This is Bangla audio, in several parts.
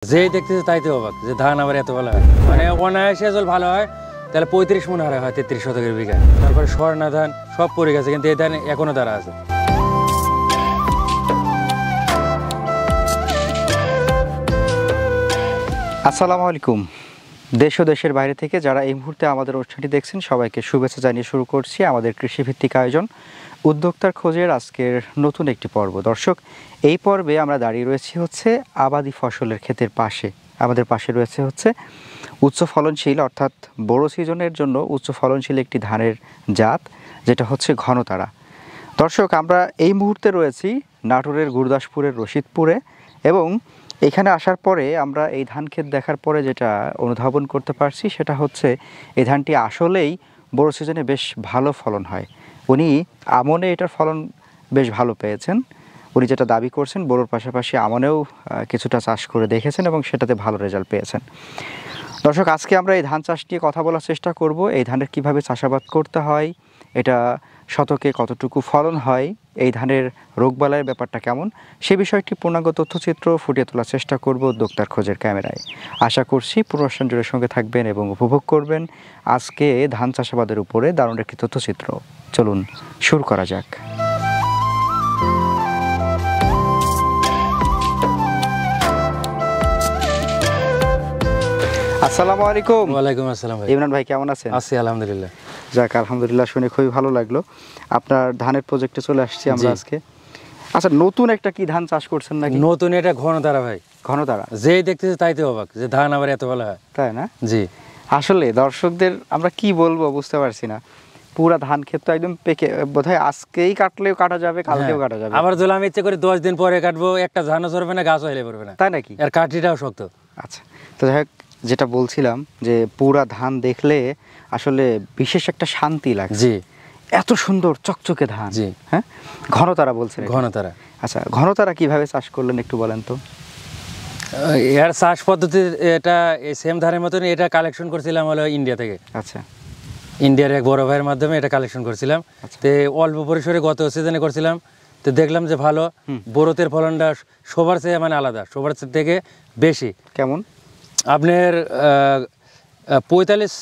যেই দেখতেছে তাইতে অবাক যে ধান আবার এত ভালো হয়, মানে অনায়াসে জল ভালো হয় তাহলে 35 মণ হারে হয় 33 শতকের বিঘায়। তারপরে স্বর্ণা ধান সব পড়ে গেছে, কিন্তু এই ধান এখনো তারা আছে। আসসালামু আলাইকুম। দেশ ও দেশের বাইরে থেকে যারা এই মুহূর্তে আমাদের অনুষ্ঠানটি দেখছেন সবাইকে শুভেচ্ছা জানিয়ে শুরু করছি আমাদের কৃষিভিত্তিক আয়োজন উদ্যোক্তার খোঁজের আজকের নতুন একটি পর্ব। দর্শক, এই পর্বে আমরা দাঁড়িয়ে রয়েছি আবাদি ফসলের ক্ষেতের পাশে। আমাদের পাশে রয়েছে উচ্চ ফলনশীল অর্থাৎ বড় সিজনের জন্য উচ্চ ফলনশীল একটি ধানের জাত, যেটা ঘনতারা। দর্শক, আমরা এই মুহূর্তে রয়েছি নাটোরের গুরদাসপুরের রশিদপুরে, এবং এখানে আসার পরে আমরা এই ধান ক্ষেত দেখার পরে যেটা অনুধাবন করতে পারছি সেটা এই ধানটি আসলেই বড় সিজনে বেশ ভালো ফলন হয়। উনি আমনে এটার ফলন বেশ ভালো পেয়েছেন। উনি যেটা দাবি করছেন বড়োর পাশাপাশি আমনেও কিছুটা চাষ করে দেখেছেন এবং সেটাতে ভালো রেজাল্ট পেয়েছেন। দর্শক, আজকে আমরা এই ধান চাষ নিয়ে কথা বলার চেষ্টা করব। এই ধানের কিভাবে চাষাবাদ করতে হয়, এটা শতকে কতটুকু ফলন হয়, এই ধানের রোগবালাইয়ের ব্যাপারটা কেমন, সে বিষয়টি পূর্ণাঙ্গ তথ্যচিত্র ফুটিয়ে তোলার চেষ্টা করব উদ্যোক্তার খোঁজের ক্যামেরায়। আশা করছি পুরো অনুষ্ঠান জুড়ে সঙ্গে থাকবেন এবং উপভোগ করবেন আজকে ধান চাষাবাদের উপরে দারুণ একটি তথ্যচিত্র। চলুন শুরু করা যাক। আসসালামু আলাইকুম। ওয়ালাইকুম আসসালাম ভাই। ইমরান ভাই, কেমন আছেন? আছি আলহামদুলিল্লাহ। যাক, আলহামদুলিল্লাহ, শুনে খুবই ভালো লাগলো। আপনার ধানের প্রজেক্টে চলে আসছি আমরা আজকে। আচ্ছা, নতুন একটা কি ধান চাষ করছেন নাকি? নতুন এটা ঘনতারা ভাই। ঘনতারা? যেই দেখতেছে তাইতে অবাক যে ধান আবার এত ভালো হয়। তাই না? জি। আসলে দর্শকদের আমরা কি বলবো বুঝতে পারছি না। পুরা ধান ক্ষেত তো একদম পেকে, বোধহয় আজকেই কাটলেও কাটা যাবে, কালকেও কাটা যাবে। আবার যদি আমি ইচ্ছে করে 10 দিন পরে কাটবো, একটা ধানও ধরবে না, গাছও হেলে পড়বে না। তাই নাকি? আর কাঠিটাও শক্ত। আচ্ছা, তো যাই হোক, যেটা বলছিলাম যে পুরা ধান দেখলে আসলে বিশেষ একটা শান্তি লাগে। জি। এত সুন্দর চকচকে ধান। জি। হ্যাঁ, ঘনতারা বলছেন? ঘনতারা। আচ্ছা, ঘনতারা কিভাবে চাষ করলেন একটু বলেন তো। এর চাষ পদ্ধতি এটা সেম ধানের মতন, এটা কালেকশন করছিলাম হলো ইন্ডিয়া থেকে। আচ্ছা। ইন্ডিয়ার এক বড় ভাইয়ের মাধ্যমে এটা কালেকশন করছিলাম। তো অল্প পরিসরে গত সিজনে করছিলাম, তো দেখলাম যে ভালো বড়তের ফলনটা সবার চেয়ে মানে আলাদা, সবার থেকে বেশি। কেমন? আপনার 45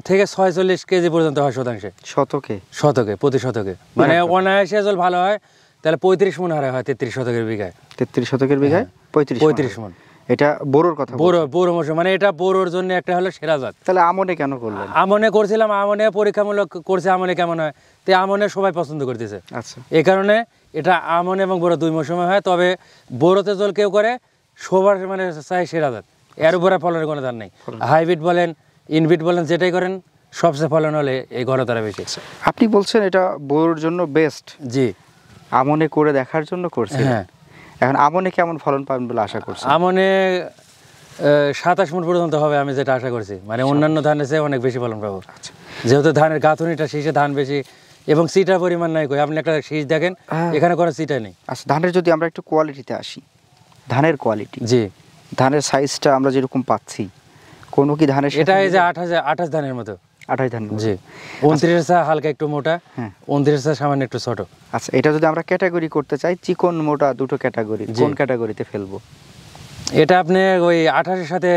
থেকে 46 কেজি পর্যন্ত হয় শতাংশে। শতকে প্রতি শতকে, মানে অনায়াসে জল ভালো হয় তাহলে 35 মণ হারে হয় 33 শতকের বিঘায়। 33 শতকের বিঘায় 35 মণ। এটা বোরোর কথা? বোরো মৌসুম, মানে এটা বোরোর জন্য একটা হলো সেরা জাত। তাহলে আমনে কেন করলেন? আমনে করছিলাম, আমনে পরীক্ষামূলক করছে, আমনে কেমন হয়, তো আমনে সবাই পছন্দ করতেছে। আচ্ছা, এই কারণে এটা আমন এবং বোরো দুই মৌসুমে হয়। তবে বোরোতে জল কেউ করে সবার মানে চাই সেরা জাত, এর উপরে ফলনের কোনো ধান নেই। হাইব্রিড বলেন, ইনভিট বলেন, যেটাই করেন সবচেয়ে ফলন হলে এই ঘনতারা বেশি। আপনি বলছেন এটা বোরোর জন্য বেস্ট? জি। আমনে করে দেখার জন্য করছেন? হ্যাঁ। এখন আমনে কেমন ফলন পাবেন বলে আশা করছেন? আমনে 27 মণ পর্যন্ত হবে আমি যেটা আশা করছি, মানে অন্যান্য ধানের চেয়ে অনেক বেশি ফলন পাবো। যেহেতু ধানের গাঁথনিটা শীষে ধান বেশি এবং সিটার পরিমাণ নাই। আপনি একটা শীষ দেখেন, এখানে কোনো সিটাই নেই। আচ্ছা, ধানের যদি আমরা একটু কোয়ালিটিতে আসি, ধানের কোয়ালিটি। জি। ধানের সাইজটা আমরা যেরকম পাচ্ছি, কোনো কি ধানের এটা এই যে 28 ধানের মতো। 28 ধান? জি। 29 হালকা একটু মোটা, 29 সামান্য একটু ছোট। আচ্ছা, এটা যদি আমরা ক্যাটাগরি করতে চাই, চিকন মোটা দুটো ক্যাটাগরি, কোন ক্যাটাগরিতে ফেলবো? এটা আপনি ওই 28-এর সাথে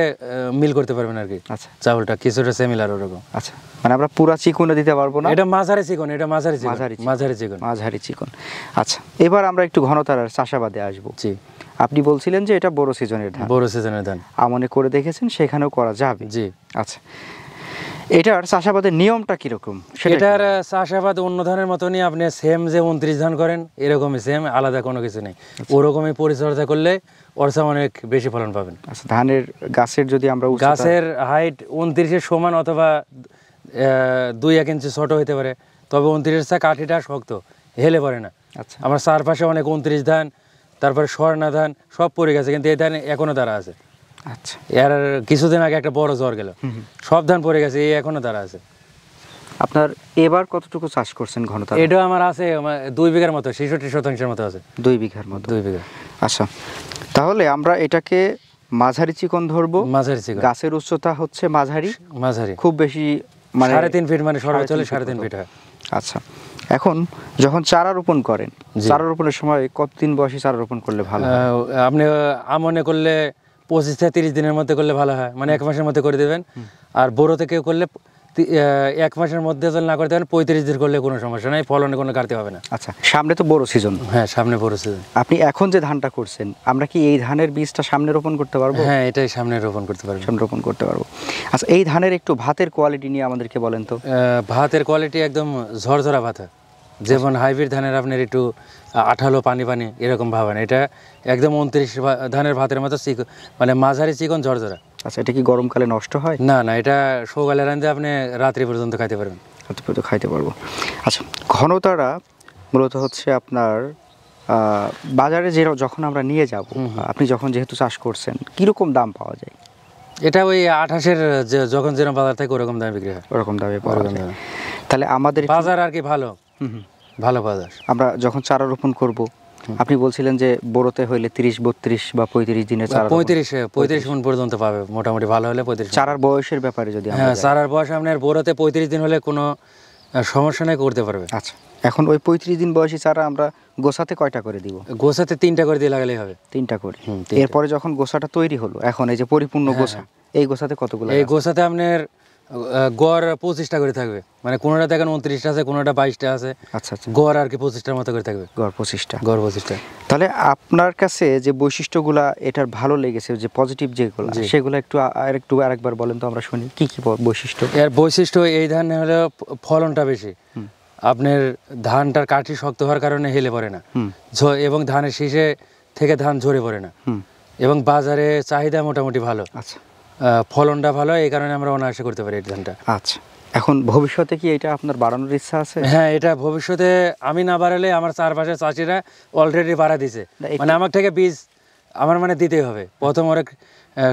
মিল করতে পারবেন আর কি। আচ্ছা, চাউলটা কিছুটা সিমিলার ওরকম। আচ্ছা, মানে আমরা পুরা চিকনে দিতে পারবো না? এটা মাঝারি চিকন, এটা মাঝারি চিকন। আচ্ছা, এবার আমরা একটু ঘনতারার চাষাবাদে আসবো। জি। আপনি বলছিলেন যে এটা বড় সিজনের ধান। বড় সিজনের ধান আমনে করে দেখেছেন, সেখানেও করা যাবে? জি। আচ্ছা, এটার চাষাবাদের নিয়মটা কিরকম? এটার চাষাবাদ অন্য ধানের মতনই, আপনি সেম যে 29 ধান করেন এরকমই সেম, আলাদা কোনো কিছু নেই। ওরকমই পরিচর্যা করলে অর্চা অনেক বেশি ফলন পাবেন। আচ্ছা, ধানের গাছের যদি আমরা গাছের হাইট 29-এর সমান অথবা 2-1 ইঞ্চি ছোট হইতে পারে, তবে 29-এর চা কাঠিটা শক্ত, হেলে পড়ে না। আচ্ছা, আমার চারপাশে অনেক 29 ধান, তারপরে স্বর্ণা ধান সব পড়ে গেছে, কিন্তু এই ধান এখনো দাঁড়া আছে। আচ্ছা, এর কিছুদিন আগে একটা বড় জ্বর গেল, সব ধান পড়ে গেছে, এই এখনো দাঁড়া আছে। আপনার এবার কতটুকু চাষ করছেন ঘনতারা? এটা আমার আছে 2 বিঘার মতো, 66 শতাংশের মতো আছে। 2 বিঘার মতো? 2 বিঘা। আচ্ছা, তাহলে আমরা এটাকে মাঝারি চিকন ধরবো। মাঝারি চিকন। গাছের উচ্চতা মাঝারি, খুব বেশি মানে 3.5 ফিট, মানে সর্বোচ্চ 3.5 ফিট হয়। আচ্ছা, এখন যখন চারা রোপণ করেন, চারা রোপণের সময় কতদিন বয়সে চারা রোপণ করলে ভালো? আপনি আমনে করলে 25 থেকে 30 দিনের মধ্যে করলে ভালো হয়, মানে 1 মাসের মধ্যে করে দেবেন। আর বোরোতে কেউ করলে 1 মাসের মধ্যে যদি না করতে পারেন 35 দিন করলে কোনো সমস্যা নেই, ফলনে কোনো ঘাটতি হবে না। আচ্ছা, সামনে তো বড় সিজন। হ্যাঁ, সামনে বড় সিজন। আপনি এখন যে ধানটা করছেন, আমরা কি এই ধানের বীজটা সামনে রোপণ করতে পারবো? হ্যাঁ, এটাই সামনে রোপণ করতে পারবেন। সামনে রোপণ করতে পারবো। আচ্ছা, এই ধানের একটু ভাতের কোয়ালিটি নিয়ে আমাদেরকে বলেন তো। ভাতের কোয়ালিটি একদম ঝরঝরা ভাত হয়, যেমন হাইব্রিড ধানের আপনার একটু আঠালো পানি পানি এরকম ভাব হয় না, এটা একদম 29 ধানের ভাতের মতো মানে মাঝারি চিকন ঝরঝরা। আচ্ছা, এটা কি গরমকালে নষ্ট হয়? না না, এটা সকালে রাঁধে আপনি রাত্রি পর্যন্ত খাইতে পারবেন। রাত্রি পর্যন্ত খাইতে পারবো। আচ্ছা, ঘনতাটা মূলত হচ্ছে আপনার বাজারে যখন আমরা নিয়ে যাব, আপনি যখন যেহেতু চাষ করছেন, কিরকম দাম পাওয়া যায়? এটা ওই 28-এর যখন যেরকম বাজার থাকে ওরকম দামে বিক্রি হয়। ওরকম দামে পাওয়া যায়। তাহলে আমাদের বাজার আর কি ভালো, ভালো বাজার। আমরা যখন চারা রোপণ করব, আপনি বলছিলেন যে বোরোতে হইলে 30, 32 বা 35 দিনে চারা 35 মণ পর্যন্ত পাবে মোটামুটি, ভালো হলে 35। চারার বয়সের ব্যাপারে যদি আমরা হ্যাঁ, চারার বয়স আপনার বোরোতে 35 দিন হলে কোনো সমস্যা নেই, করতে পারবে। আচ্ছা, এখন ওই 35 দিন বয়সী চারা আমরা গোছাতে কয়টা করে দিব? গোছাতে 3টা করে দিয়ে লাগালেই হবে। 3টা করে। এরপরে যখন গোছাটা তৈরি হলো, এখন এই যে পরিপূর্ণ গোছা, এই গোছাতে কতগুলো? এই গোছাতে আপনার গড় 25টা করে থাকবে, মানে কোনোটা দেখেন 29টা আছে, কোনোটা 22টা আছে। আচ্ছা আচ্ছা, গড় আর কি 25টার মতো করে থাকবে। গড় 25টা। গড় 25টা। তাহলে আপনার কাছে যে বৈশিষ্ট্যগুলা এটার ভালো লেগেছে, যে পজিটিভ যেগুলো, সেগুলো একটু আরেকবার বলেন তো, আমরা শুনি কি কি বৈশিষ্ট্য। এর বৈশিষ্ট্য এই ধান হলো ফলনটা বেশি, আপনার ধানটার কাঠি শক্ত হওয়ার কারণে হেলে পড়ে না, এবং ধানের শীষে থেকে ধান ঝরে পড়ে না, এবং বাজারে চাহিদা মোটামুটি ভালো। আচ্ছা, ফলনটা ভালো, এই কারণে আমরা অনায়াসে করতে পারি এই ধানটা। আচ্ছা, এখন ভবিষ্যতে কি এটা আপনার বাড়ানোর ইচ্ছা আছে? হ্যাঁ, এটা ভবিষ্যতে আমি না বাড়ালে আমার চারপাশের চাষিরা অলরেডি বাড়া দিছে, মানে আমার থেকে বীজ আমার মানে দিতেই হবে। প্রথম ওরা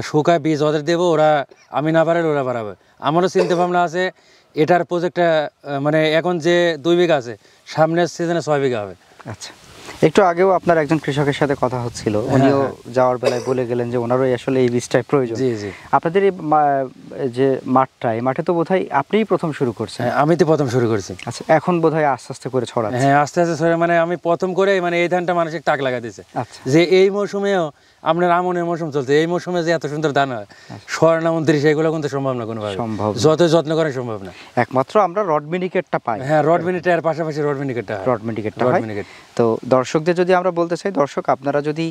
শুকায় বীজ ওদের দেবো, ওরা আমি না বাড়ালে ওরা বাড়াবে। আমারও চিন্তা ভাবনা আছে, এটার প্রজেক্টটা মানে এখন যে 2 বিঘা আছে, সামনের সিজনে 6 বিঘা হবে। আচ্ছা, একটু আগেও আপনার একজন কৃষকের সাথে কথা হচ্ছিল, উনিও যাওয়ার বেলায় বলে গেলেন যে ওনারও আসলে এই বীজটাই প্রয়োজন। জি জি। আপনাদের এই যে মাঠটা, এই মাঠে তো বোধহয় আপনিই প্রথম শুরু করছেন? আমি তো প্রথম শুরু করছি। আচ্ছা, এখন বোধহয় আস্তে আস্তে করে ছড়াচ্ছে? হ্যাঁ, আস্তে আস্তে ছড়ায়, মানে আমি প্রথম করে মানে এই ধানটা মানসিক টাক লাগা দিয়েছে। আচ্ছা, যে এই মৌসুমেও আপনার আমনের মৌসুম চলছে, এই মৌসুমে যে এত সুন্দর ধান হয়, স্বর্ণ 29 এগুলো কিন্তু সম্ভব না কোনোভাবে, সম্ভব যত যত্ন করে সম্ভব না। একমাত্র আমরা রড মিনিকেটটা পাই। হ্যাঁ, রড মিনিটের পাশাপাশি রড মিনিকেটটা হয়। তো দর্শকদের যদি আমরা বলতে চাই, দর্শক আপনারা যদি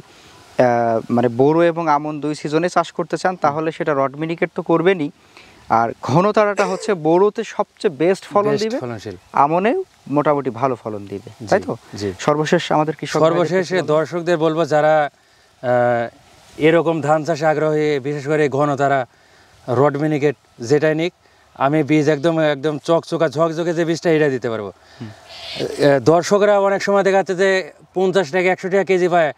মানে বোরো এবং আমন 2 সিজনে চাষ করতে চান, তাহলে সেটা রড মিনিকেট তো করবেনই। আর ঘনতারাটা হচ্ছে বোরোতে সবচেয়ে বেস্ট ফলন দিবে, আমনে মোটামুটি ভালো ফলন দিবে, তাই তো? সর্বশেষ আমাদের সর্বশেষে দর্শকদের বলবো, যারা এরকম ধান চাষে আগ্রহী, বিশেষ করে ঘনতারা রড মিনিকেট যেটাই নিক, আমি বীজ একদম একদম চকচকা ঝকঝকে যে বীজটা, এটা দিতে পারবো। দর্শকরা অনেক সময় দেখা যাচ্ছে যে 50 টাকা 100 টাকা কেজি পায়,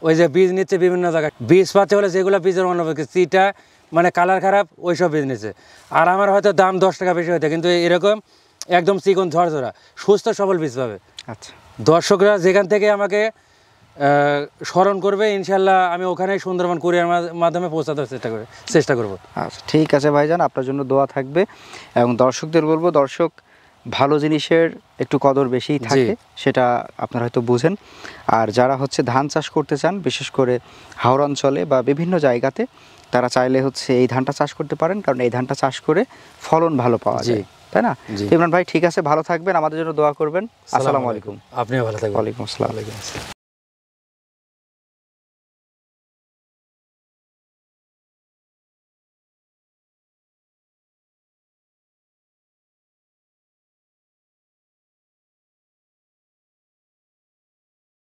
ওই যে বীজ নিচ্ছে বিভিন্ন জায়গায়, বীজ পাচ্ছে বলে যেগুলো বীজের অন্যপক্ষে চিটা মানে কালার খারাপ, ওই সব বীজ নিচ্ছে। আর আমার হয়তো দাম 10 টাকা বেশি হইতে, কিন্তু এরকম একদম চিকন ঝরঝরা সুস্থ সবল বীজ পাবে। আচ্ছা, দর্শকরা যেখান থেকে আমাকে স্মরণ করবে, ইনশাল্লাহ আমি ওখানে সুন্দরবন কুরিয়ার মাধ্যমে পৌঁছাতে চেষ্টা করব। আচ্ছা, ঠিক আছে ভাইজান, আপনার জন্য দোয়া থাকবে। এবং দর্শকদের বলবো, দর্শক ভালো জিনিসের একটু কদর বেশিই থাকে, সেটা আপনারা হয়তো বুঝেন। আর যারা হচ্ছে ধান চাষ করতে চান, বিশেষ করে হাওড় অঞ্চলে বা বিভিন্ন জায়গাতে, তারা চাইলে হচ্ছে এই ধানটা চাষ করতে পারেন, কারণ এই ধানটা চাষ করে ফলন ভালো পাওয়া যায়, তাই না? ইমরান ভাই, ঠিক আছে, ভালো থাকবেন, আমাদের জন্য দোয়া করবেন। আসসালামু আলাইকুম। আপনিও ভালো থাকবেন। ওয়ালাইকুম আসসালাম।